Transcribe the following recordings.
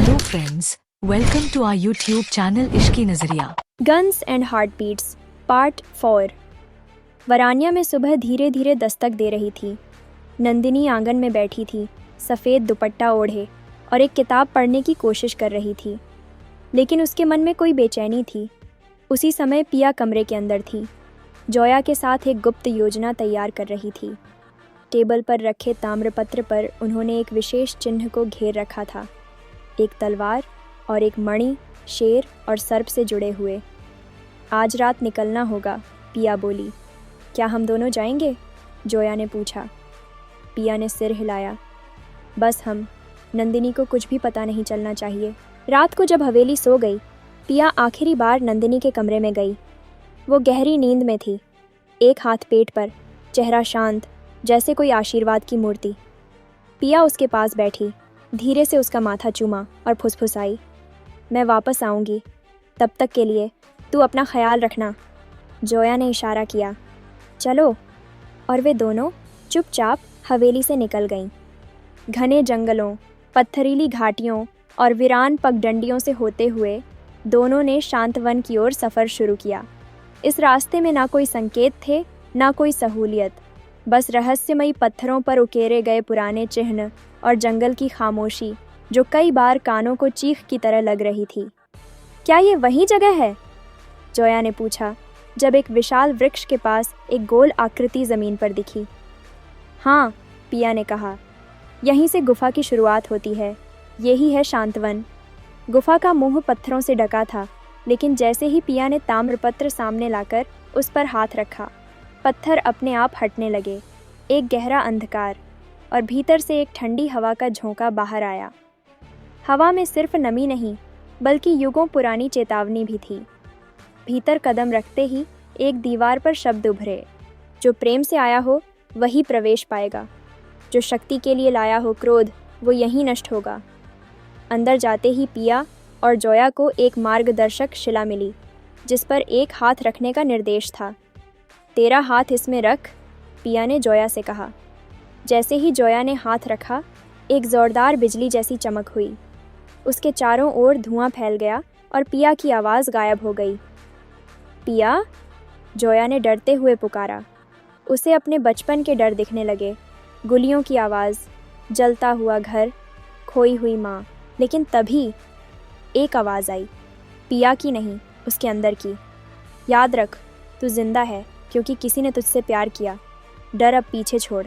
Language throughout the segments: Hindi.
Hello friends, welcome to our YouTube channel Ishki नजरिया। Guns and heartbeats part 4। वरानिया में सुबह धीरे धीरे दस्तक दे रही थी। नंदिनी आंगन में बैठी थी, सफ़ेद दुपट्टा ओढ़े, और एक किताब पढ़ने की कोशिश कर रही थी, लेकिन उसके मन में कोई बेचैनी थी। उसी समय पिया कमरे के अंदर थी, जोया के साथ एक गुप्त योजना तैयार कर रही थी। टेबल पर रखे ताम्रपत्र पर उन्होंने एक विशेष चिन्ह को घेर रखा था, एक तलवार और एक मणि, शेर और सर्प से जुड़े हुए। आज रात निकलना होगा, पिया बोली। क्या हम दोनों जाएंगे? जोया ने पूछा। पिया ने सिर हिलाया। बस हम, नंदिनी को कुछ भी पता नहीं चलना चाहिए। रात को जब हवेली सो गई, पिया आखिरी बार नंदिनी के कमरे में गई। वो गहरी नींद में थी, एक हाथ पेट पर, चेहरा शांत, जैसे कोई आशीर्वाद की मूर्ति। पिया उसके पास बैठी, धीरे से उसका माथा चूमा और फुसफुसाई। मैं वापस आऊँगी, तब तक के लिए तू अपना ख्याल रखना। जोया ने इशारा किया। चलो। और वे दोनों चुपचाप हवेली से निकल गईं। घने जंगलों, पत्थरीली घाटियों और वीरान पगडंडियों से होते हुए दोनों ने शांतवन की ओर सफ़र शुरू किया। इस रास्ते में ना कोई संकेत थे, ना कोई सहूलियत, बस रहस्यमयी पत्थरों पर उकेरे गए पुराने चिन्ह और जंगल की खामोशी जो कई बार कानों को चीख की तरह लग रही थी। क्या ये वही जगह है? जोया ने पूछा, जब एक विशाल वृक्ष के पास एक गोल आकृति ज़मीन पर दिखी। हाँ, पिया ने कहा, यहीं से गुफा की शुरुआत होती है। यही है शांतवन। गुफा का मुंह पत्थरों से ढका था, लेकिन जैसे ही पिया ने ताम्रपत्र सामने लाकर उस पर हाथ रखा, पत्थर अपने आप हटने लगे। एक गहरा अंधकार, और भीतर से एक ठंडी हवा का झोंका बाहर आया। हवा में सिर्फ नमी नहीं, बल्कि युगों पुरानी चेतावनी भी थी। भीतर कदम रखते ही एक दीवार पर शब्द उभरे, जो प्रेम से आया हो वही प्रवेश पाएगा, जो शक्ति के लिए लाया हो क्रोध वो यहीं नष्ट होगा। अंदर जाते ही पिया और जोया को एक मार्गदर्शक शिला मिली, जिस पर एक हाथ रखने का निर्देश था। तेरा हाथ इसमें रख, पिया ने जोया से कहा। जैसे ही जोया ने हाथ रखा, एक ज़ोरदार बिजली जैसी चमक हुई। उसके चारों ओर धुआं फैल गया और पिया की आवाज़ गायब हो गई। पिया, जोया ने डरते हुए पुकारा। उसे अपने बचपन के डर दिखने लगे, गुलियों की आवाज़, जलता हुआ घर, खोई हुई माँ। लेकिन तभी एक आवाज़ आई, पिया की नहीं, उसके अंदर की। याद रख, तू जिंदा है क्योंकि किसी ने तुझसे प्यार किया। डर अब पीछे छोड़।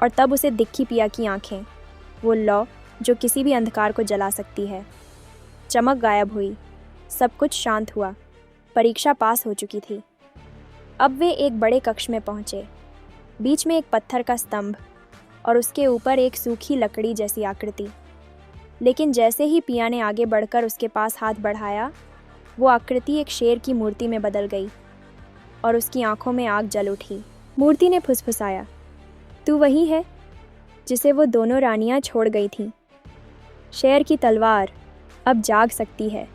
और तब उसे दिखी पिया की आंखें, वो लौ जो किसी भी अंधकार को जला सकती है। चमक गायब हुई, सब कुछ शांत हुआ। परीक्षा पास हो चुकी थी। अब वे एक बड़े कक्ष में पहुंचे। बीच में एक पत्थर का स्तंभ और उसके ऊपर एक सूखी लकड़ी जैसी आकृति। लेकिन जैसे ही पिया ने आगे बढ़कर उसके पास हाथ बढ़ाया, वो आकृति एक शेर की मूर्ति में बदल गई और उसकी आंखों में आग जल उठी। मूर्ति ने फुसफुसाया, तू वही है जिसे वो दोनों रानियां छोड़ गई थीं। शेर की तलवार अब जाग सकती है,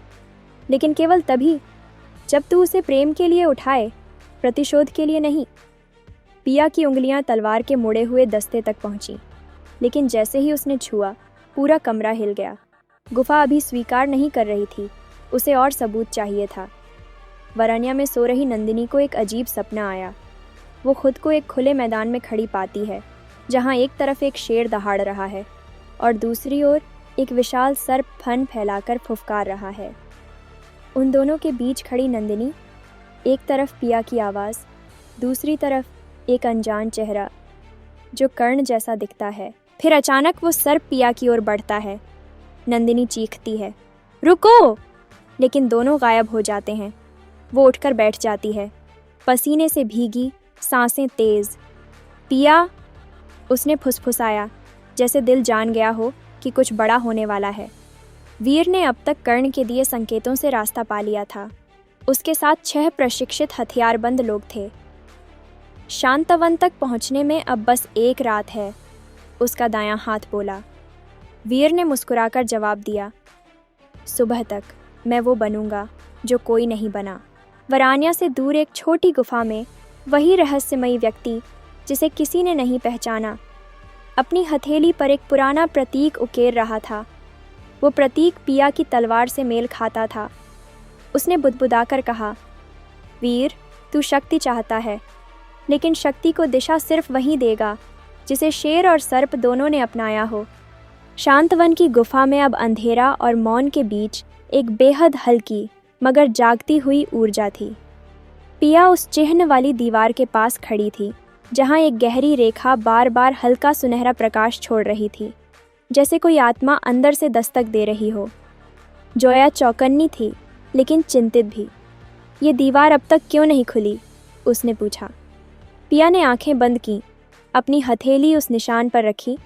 लेकिन केवल तभी जब तू उसे प्रेम के लिए उठाए, प्रतिशोध के लिए नहीं। पिया की उंगलियां तलवार के मुड़े हुए दस्ते तक पहुंची, लेकिन जैसे ही उसने छुआ, पूरा कमरा हिल गया। गुफा अभी स्वीकार नहीं कर रही थी, उसे और सबूत चाहिए था। वरानिया में सो रही नंदिनी को एक अजीब सपना आया। वो खुद को एक खुले मैदान में खड़ी पाती है, जहाँ एक तरफ एक शेर दहाड़ रहा है और दूसरी ओर एक विशाल सर्प फन फैलाकर फुफकार रहा है। उन दोनों के बीच खड़ी नंदिनी, एक तरफ पिया की आवाज़, दूसरी तरफ एक अनजान चेहरा जो कर्ण जैसा दिखता है। फिर अचानक वो सर्प पिया की ओर बढ़ता है। नंदिनी चीखती है, रुको! लेकिन दोनों गायब हो जाते हैं। वो उठकर बैठ जाती है, पसीने से भीगी, सांसें तेज। पिया, उसने फुसफुसाया, जैसे दिल जान गया हो कि कुछ बड़ा होने वाला है। वीर ने अब तक कर्ण के दिए संकेतों से रास्ता पा लिया था। उसके साथ 6 प्रशिक्षित हथियारबंद लोग थे। शांतवन तक पहुंचने में अब बस एक रात है, उसका दायां हाथ बोला। वीर ने मुस्कुराकर जवाब दिया, सुबह तक मैं वो बनूंगा जो कोई नहीं बना। वरानिया से दूर एक छोटी गुफा में वही रहस्यमयी व्यक्ति जिसे किसी ने नहीं पहचाना, अपनी हथेली पर एक पुराना प्रतीक उकेर रहा था। वो प्रतीक पिया की तलवार से मेल खाता था। उसने बुदबुदाकर कहा, वीर, तू शक्ति चाहता है, लेकिन शक्ति को दिशा सिर्फ वही देगा जिसे शेर और सर्प दोनों ने अपनाया हो। शांतवन की गुफा में अब अंधेरा और मौन के बीच एक बेहद हल्की मगर जागती हुई ऊर्जा थी। पिया उस चिह्न वाली दीवार के पास खड़ी थी, जहाँ एक गहरी रेखा बार बार हल्का सुनहरा प्रकाश छोड़ रही थी, जैसे कोई आत्मा अंदर से दस्तक दे रही हो। जोया चौकन्नी थी, लेकिन चिंतित भी। ये दीवार अब तक क्यों नहीं खुली? उसने पूछा। पिया ने आंखें बंद की, अपनी हथेली उस निशान पर रखी,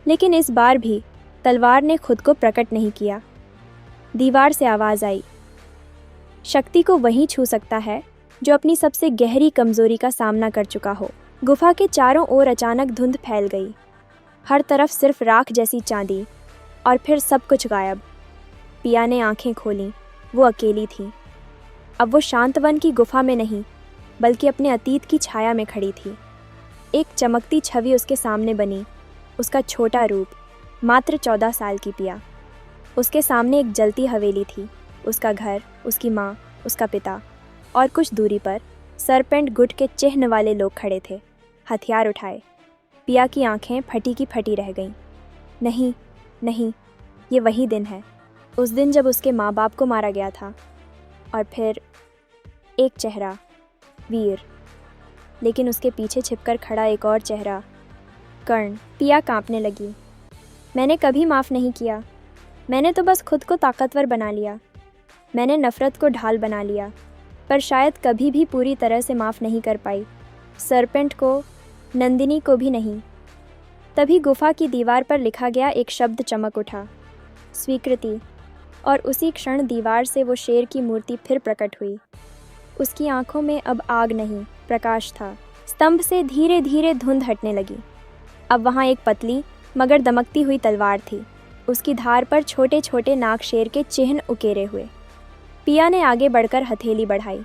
लेकिन इस बार भी तलवार ने खुद को प्रकट नहीं किया। दीवार से आवाज़ आई, शक्ति को वही छू सकता है जो अपनी सबसे गहरी कमजोरी का सामना कर चुका हो। गुफा के चारों ओर अचानक धुंध फैल गई। हर तरफ सिर्फ राख जैसी चांदी, और फिर सब कुछ गायब। पिया ने आंखें खोलीं। वो अकेली थी। अब वो शांतवन की गुफा में नहीं, बल्कि अपने अतीत की छाया में खड़ी थी। एक चमकती छवि उसके सामने बनी, उसका छोटा रूप, मात्र 14 साल की पिया। उसके सामने एक जलती हवेली थी, उसका घर, उसकी माँ, उसका पिता, और कुछ दूरी पर सरपेंट गुट के चिह्न वाले लोग खड़े थे, हथियार उठाए। पिया की आंखें फटी की फटी रह गईं। नहीं, नहीं, ये वही दिन है, उस दिन जब उसके माँ बाप को मारा गया था। और फिर एक चेहरा, वीर, लेकिन उसके पीछे छिपकर खड़ा एक और चेहरा, कर्ण। पिया कांपने लगी। मैंने कभी माफ़ नहीं किया। मैंने तो बस खुद को ताकतवर बना लिया। मैंने नफ़रत को ढाल बना लिया, पर शायद कभी भी पूरी तरह से माफ़ नहीं कर पाई। सरपेंट को, नंदिनी को भी नहीं। तभी गुफा की दीवार पर लिखा गया एक शब्द चमक उठा, स्वीकृति। और उसी क्षण दीवार से वो शेर की मूर्ति फिर प्रकट हुई। उसकी आंखों में अब आग नहीं, प्रकाश था। स्तंभ से धीरे धीरे धुंध हटने लगी। अब वहाँ एक पतली मगर दमकती हुई तलवार थी, उसकी धार पर छोटे छोटे नाग शेर के चिन्ह उकेरे हुए। पिया ने आगे बढ़कर हथेली बढ़ाई।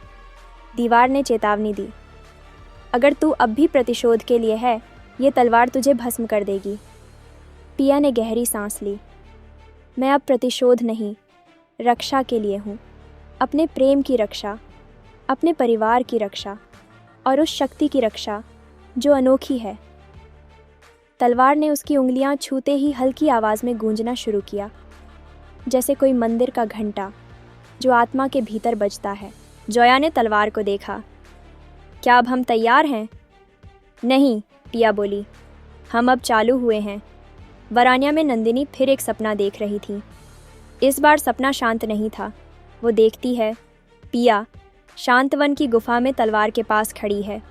दीवार ने चेतावनी दी, अगर तू अब भी प्रतिशोध के लिए है, ये तलवार तुझे भस्म कर देगी। पिया ने गहरी सांस ली। मैं अब प्रतिशोध नहीं, रक्षा के लिए हूँ। अपने प्रेम की रक्षा, अपने परिवार की रक्षा, और उस शक्ति की रक्षा जो अनोखी है। तलवार ने उसकी उंगलियां छूते ही हल्की आवाज़ में गूंजना शुरू किया, जैसे कोई मंदिर का घंटा जो आत्मा के भीतर बजता है। जोया ने तलवार को देखा। क्या अब हम तैयार हैं? नहीं, पिया बोली, हम अब चालू हुए हैं। वरान्या में नंदिनी फिर एक सपना देख रही थी। इस बार सपना शांत नहीं था। वो देखती है, पिया शांतवन की गुफा में तलवार के पास खड़ी है,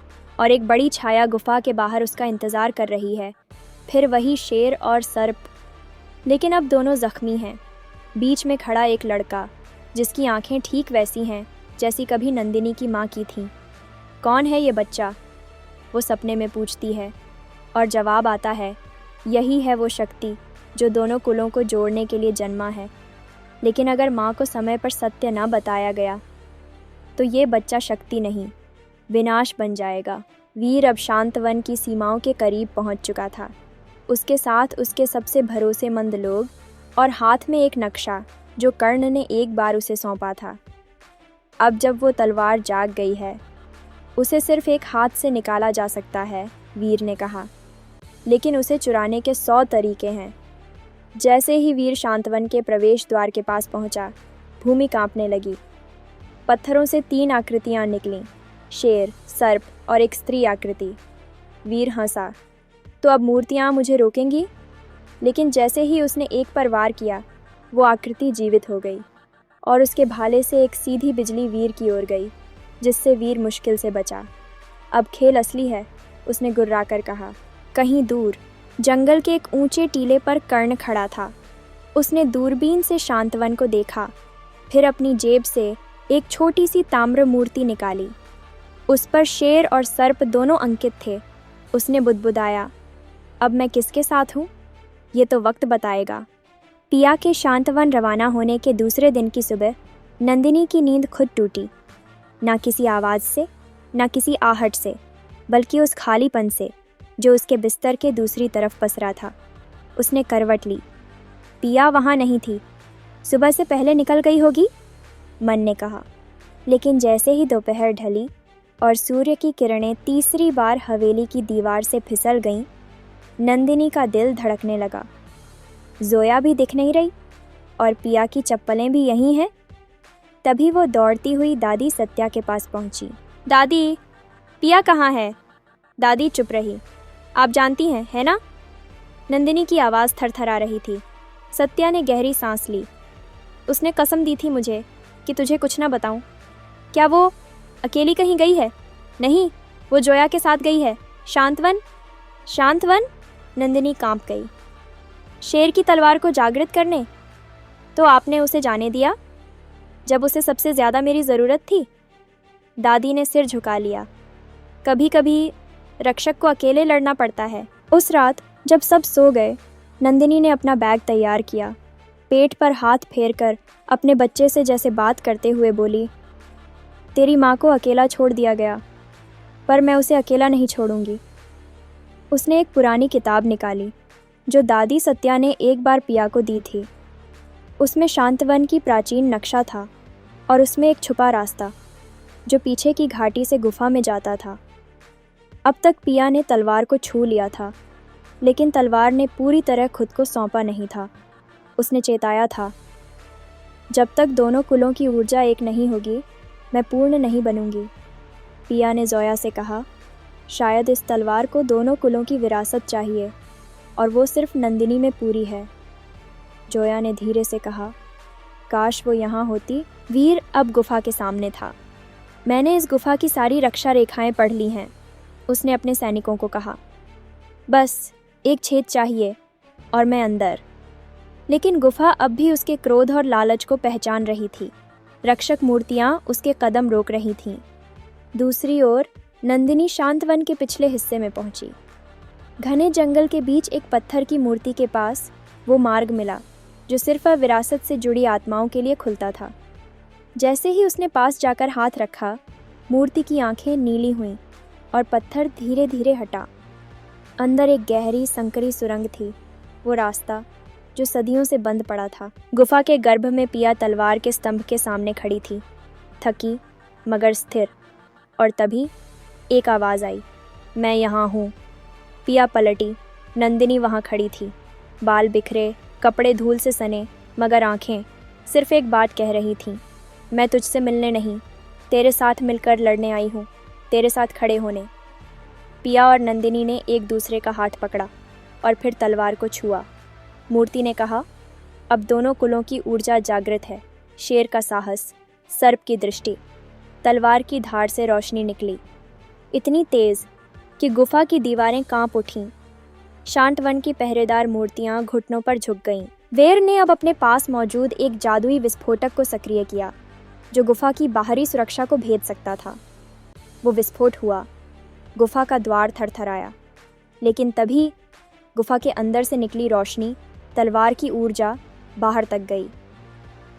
और एक बड़ी छाया गुफा के बाहर उसका इंतज़ार कर रही है। फिर वही शेर और सर्प, लेकिन अब दोनों ज़ख्मी हैं। बीच में खड़ा एक लड़का, जिसकी आंखें ठीक वैसी हैं जैसी कभी नंदिनी की माँ की थीं। कौन है ये बच्चा? वो सपने में पूछती है, और जवाब आता है, यही है वो शक्ति जो दोनों कुलों को जोड़ने के लिए जन्मा है। लेकिन अगर माँ को समय पर सत्य न बताया गया, तो ये बच्चा शक्ति नहीं, विनाश बन जाएगा। वीर अब शांतवन की सीमाओं के करीब पहुँच चुका था। उसके साथ उसके सबसे भरोसेमंद लोग, और हाथ में एक नक्शा जो कर्ण ने एक बार उसे सौंपा था। अब जब वो तलवार जाग गई है, उसे सिर्फ एक हाथ से निकाला जा सकता है, वीर ने कहा, लेकिन उसे चुराने के 100 तरीके हैं। जैसे ही वीर शांतवन के प्रवेश द्वार के पास पहुंचा, भूमि कांपने लगी। पत्थरों से 3 आकृतियां निकलीं, शेर, सर्प और एक स्त्री आकृति। वीर हंसा, तो अब मूर्तियां मुझे रोकेंगी? लेकिन जैसे ही उसने एक पर वार किया, वो आकृति जीवित हो गई, और उसके भाले से एक सीधी बिजली वीर की ओर गई, जिससे वीर मुश्किल से बचा। अब खेल असली है, उसने गुर्राकर कहा। कहीं दूर जंगल के एक ऊंचे टीले पर कर्ण खड़ा था। उसने दूरबीन से शांतवन को देखा, फिर अपनी जेब से एक छोटी सी ताम्र मूर्ति निकाली। उस पर शेर और सर्प दोनों अंकित थे। उसने बुदबुदाया, अब मैं किसके साथ हूँ, ये तो वक्त बताएगा। पिया के शांतवन रवाना होने के दूसरे दिन की सुबह नंदिनी की नींद खुद टूटी। ना किसी आवाज़ से, ना किसी आहट से, बल्कि उस खालीपन से जो उसके बिस्तर के दूसरी तरफ पसरा था। उसने करवट ली। पिया वहाँ नहीं थी, सुबह से पहले निकल गई होगी, मन ने कहा। लेकिन जैसे ही दोपहर ढली और सूर्य की किरणें तीसरी बार हवेली की दीवार से फिसल गईं, नंदिनी का दिल धड़कने लगा। जोया भी दिख नहीं रही और पिया की चप्पलें भी यहीं हैं। तभी वो दौड़ती हुई दादी सत्या के पास पहुंची। दादी, पिया कहाँ है? दादी चुप रही। आप जानती हैं, है ना? नंदिनी की आवाज़ थरथरा रही थी। सत्या ने गहरी सांस ली। उसने कसम दी थी मुझे कि तुझे कुछ ना बताऊं। क्या वो अकेली कहीं गई है? नहीं, वो जोया के साथ गई है। शांतवन। शांतवन? नंदिनी कांप गई। शेर की तलवार को जागृत करने? तो आपने उसे जाने दिया जब उसे सबसे ज़्यादा मेरी ज़रूरत थी? दादी ने सिर झुका लिया। कभी कभी रक्षक को अकेले लड़ना पड़ता है। उस रात जब सब सो गए, नंदिनी ने अपना बैग तैयार किया। पेट पर हाथ फेरकर अपने बच्चे से जैसे बात करते हुए बोली, तेरी माँ को अकेला छोड़ दिया गया, पर मैं उसे अकेला नहीं छोड़ूंगी। उसने एक पुरानी किताब निकाली जो दादी सत्या ने एक बार पिया को दी थी। उसमें शांतवन की प्राचीन नक्शा था और उसमें एक छुपा रास्ता जो पीछे की घाटी से गुफा में जाता था। अब तक पिया ने तलवार को छू लिया था, लेकिन तलवार ने पूरी तरह खुद को सौंपा नहीं था। उसने चेताया था, जब तक दोनों कुलों की ऊर्जा एक नहीं होगी, मैं पूर्ण नहीं बनूंगी। पिया ने जोया से कहा, शायद इस तलवार को दोनों कुलों की विरासत चाहिए और वो सिर्फ नंदिनी में पूरी है। जोया ने धीरे से कहा, काश वो यहाँ होती। वीर अब गुफा के सामने था। मैंने इस गुफा की सारी रक्षा रेखाएं पढ़ ली हैं, उसने अपने सैनिकों को कहा। बस एक छेद चाहिए और मैं अंदर। लेकिन गुफा अब भी उसके क्रोध और लालच को पहचान रही थी। रक्षक मूर्तियां उसके कदम रोक रही थीं। दूसरी ओर नंदिनी शांतवन के पिछले हिस्से में पहुंची। घने जंगल के बीच एक पत्थर की मूर्ति के पास वो मार्ग मिला जो सिर्फ विरासत से जुड़ी आत्माओं के लिए खुलता था। जैसे ही उसने पास जाकर हाथ रखा, मूर्ति की आंखें नीली हुईं और पत्थर धीरे धीरे हटा। अंदर एक गहरी संकरी सुरंग थी, वो रास्ता जो सदियों से बंद पड़ा था। गुफा के गर्भ में पिया तलवार के स्तंभ के सामने खड़ी थी, थकी मगर स्थिर। और तभी एक आवाज़ आई, मैं यहाँ हूँ। पिया पलटी। नंदिनी वहाँ खड़ी थी, बाल बिखरे, कपड़े धूल से सने, मगर आंखें सिर्फ एक बात कह रही थीं, मैं तुझसे मिलने नहीं, तेरे साथ मिलकर लड़ने आई हूँ, तेरे साथ खड़े होने। पिया और नंदिनी ने एक दूसरे का हाथ पकड़ा और फिर तलवार को छुआ। मूर्ति ने कहा, अब दोनों कुलों की ऊर्जा जागृत है। शेर का साहस, सर्प की दृष्टि। तलवार की धार से रोशनी निकली, इतनी तेज कि गुफा की दीवारें कांप उठीं। शांतवन की पहरेदार मूर्तियां घुटनों पर झुक गईं। वेर ने अब अपने पास मौजूद एक जादुई विस्फोटक को सक्रिय किया जो गुफा की बाहरी सुरक्षा को भेद सकता था। वो विस्फोट हुआ, गुफा का द्वार थरथराया, लेकिन तभी गुफा के अंदर से निकली रोशनी, तलवार की ऊर्जा बाहर तक गई।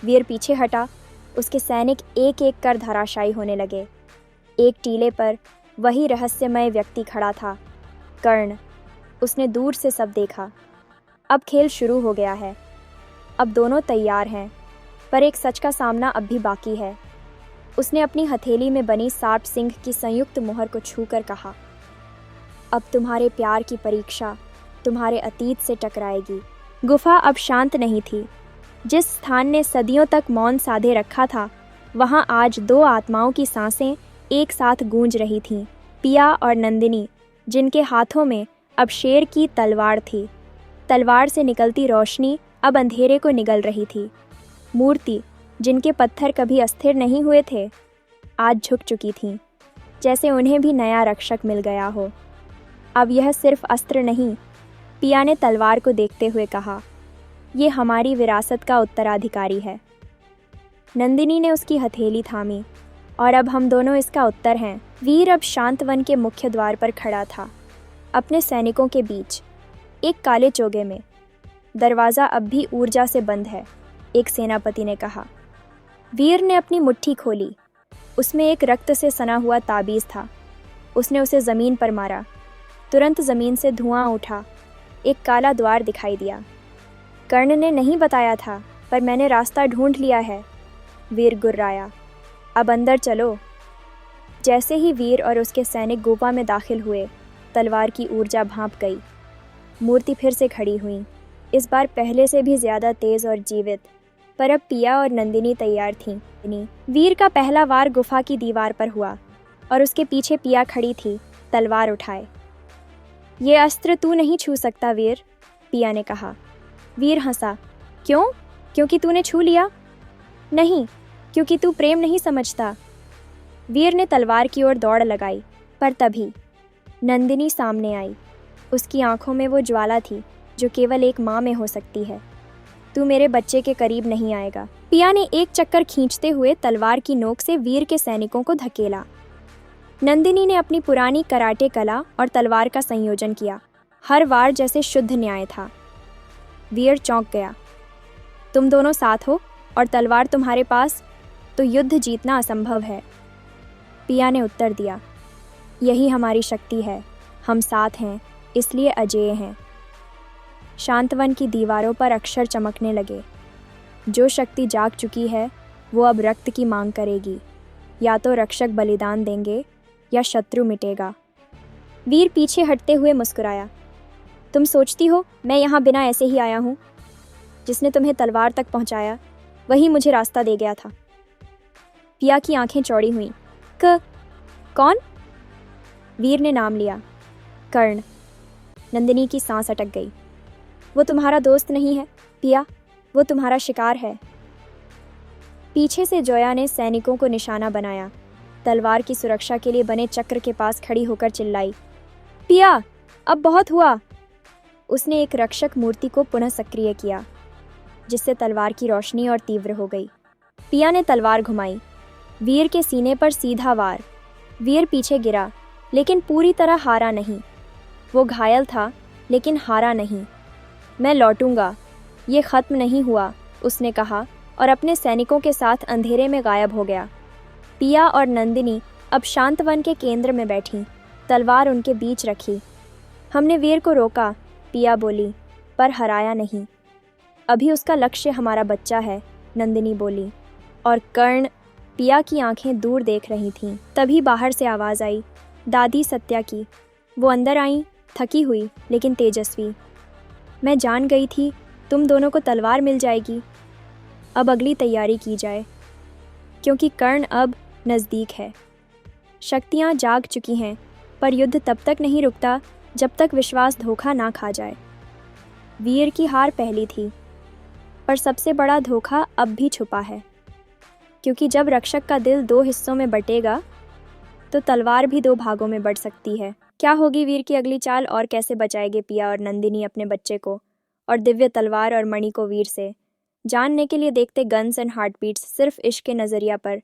वीर पीछे हटा, उसके सैनिक एक एक कर धराशायी होने लगे। एक टीले पर वही रहस्यमय व्यक्ति खड़ा था, कर्ण। उसने दूर से सब देखा। अब खेल शुरू हो गया है। अब दोनों तैयार हैं, पर एक सच का सामना अब भी बाकी है। उसने अपनी हथेली में बनी साठ सिंह की संयुक्त मोहर को छूकर कहा, अब तुम्हारे प्यार की परीक्षा तुम्हारे अतीत से टकराएगी। गुफा अब शांत नहीं थी। जिस स्थान ने सदियों तक मौन साधे रखा था, वहाँ आज दो आत्माओं की सांसें एक साथ गूंज रही थीं। पिया और नंदिनी, जिनके हाथों में अब शेर की तलवार थी। तलवार से निकलती रोशनी अब अंधेरे को निगल रही थी। मूर्ति, जिनके पत्थर कभी अस्थिर नहीं हुए थे, आज झुक चुकी थीं, जैसे उन्हें भी नया रक्षक मिल गया हो। अब यह सिर्फ अस्त्र नहीं, पिया ने तलवार को देखते हुए कहा, ये हमारी विरासत का उत्तराधिकारी है। नंदिनी ने उसकी हथेली थामी, और अब हम दोनों इसका उत्तर हैं। वीर अब शांतवन के मुख्य द्वार पर खड़ा था, अपने सैनिकों के बीच, एक काले चोगे में। दरवाज़ा अब भी ऊर्जा से बंद है, एक सेनापति ने कहा। वीर ने अपनी मुट्ठी खोली, उसमें एक रक्त से सना हुआ ताबीज़ था। उसने उसे ज़मीन पर मारा। तुरंत ज़मीन से धुआं उठा, एक काला द्वार दिखाई दिया। कर्ण ने नहीं बताया था पर मैंने रास्ता ढूंढ लिया है, वीर गुर्राया। अब अंदर चलो। जैसे ही वीर और उसके सैनिक गुफा में दाखिल हुए, तलवार की ऊर्जा भांप गई। मूर्ति फिर से खड़ी हुई, इस बार पहले से भी ज़्यादा तेज़ और जीवित। पर अब पिया और नंदिनी तैयार थीं। वीर का पहला वार गुफा की दीवार पर हुआ और उसके पीछे पिया खड़ी थी, तलवार उठाए। ये अस्त्र तू नहीं छू सकता वीर, पिया ने कहा। वीर हंसा। क्यों? क्योंकि तूने छू लिया? नहीं, क्योंकि तू प्रेम नहीं समझता। वीर ने तलवार की ओर दौड़ लगाई, पर तभी नंदिनी सामने आई। उसकी आंखों में वो ज्वाला थी जो केवल एक माँ में हो सकती है। तू मेरे बच्चे के करीब नहीं आएगा। पिया ने एक चक्कर खींचते हुए तलवार की नोक से वीर के सैनिकों को धकेला। नंदिनी ने अपनी पुरानी कराटे कला और तलवार का संयोजन किया। हर वार जैसे शुद्ध न्याय था। वीर चौंक गया। तुम दोनों साथ हो और तलवार तुम्हारे पास, तो युद्ध जीतना असंभव है। पिया ने उत्तर दिया, यही हमारी शक्ति है। हम साथ हैं, इसलिए अजेय हैं। शांतवन की दीवारों पर अक्षर चमकने लगे। जो शक्ति जाग चुकी है वो अब रक्त की मांग करेगी। या तो रक्षक बलिदान देंगे या शत्रु मिटेगा। वीर पीछे हटते हुए मुस्कुराया। तुम सोचती हो मैं यहाँ बिना ऐसे ही आया हूँ? जिसने तुम्हें तलवार तक पहुँचाया वही मुझे रास्ता दे गया था। पिया की आंखें चौड़ी हुईं। कौन? वीर ने नाम लिया। कर्ण। नंदिनी की सांस अटक गई। वो तुम्हारा दोस्त नहीं है पिया, वो तुम्हारा शिकार है। पीछे से जोया ने सैनिकों को निशाना बनाया। तलवार की सुरक्षा के लिए बने चक्र के पास खड़ी होकर चिल्लाई, पिया अब बहुत हुआ। उसने एक रक्षक मूर्ति को पुनः सक्रिय किया, जिससे तलवार की रोशनी और तीव्र हो गई। पिया ने तलवार घुमाई। वीर के सीने पर सीधा वार। वीर पीछे गिरा, लेकिन पूरी तरह हारा नहीं। वो घायल था, लेकिन हारा नहीं। मैं लौटूंगा, ये खत्म नहीं हुआ, उसने कहा और अपने सैनिकों के साथ अंधेरे में गायब हो गया। पिया और नंदिनी अब शांतवन के केंद्र में बैठीं, तलवार उनके बीच रखी। हमने वीर को रोका, पिया बोली, पर हराया नहीं। अभी उसका लक्ष्य हमारा बच्चा है, नंदिनी बोली। और कर्ण? पिया की आंखें दूर देख रही थीं। तभी बाहर से आवाज़ आई, दादी सत्या की। वो अंदर आईं, थकी हुई लेकिन तेजस्वी। मैं जान गई थी तुम दोनों को तलवार मिल जाएगी। अब अगली तैयारी की जाए, क्योंकि कर्ण अब नज़दीक है। शक्तियाँ जाग चुकी हैं, पर युद्ध तब तक नहीं रुकता जब तक विश्वास धोखा ना खा जाए। वीर की हार पहली थी, पर सबसे बड़ा धोखा अब भी छुपा है, क्योंकि जब रक्षक का दिल दो हिस्सों में बटेगा तो तलवार भी दो भागों में बट सकती है। क्या होगी वीर की अगली चाल और कैसे बचाएंगे पिया और नंदिनी अपने बच्चे को और दिव्य तलवार और मणि को वीर से? जानने के लिए देखते गन्स एंड हार्टबीट्स सिर्फ इश्क के नज़रिया पर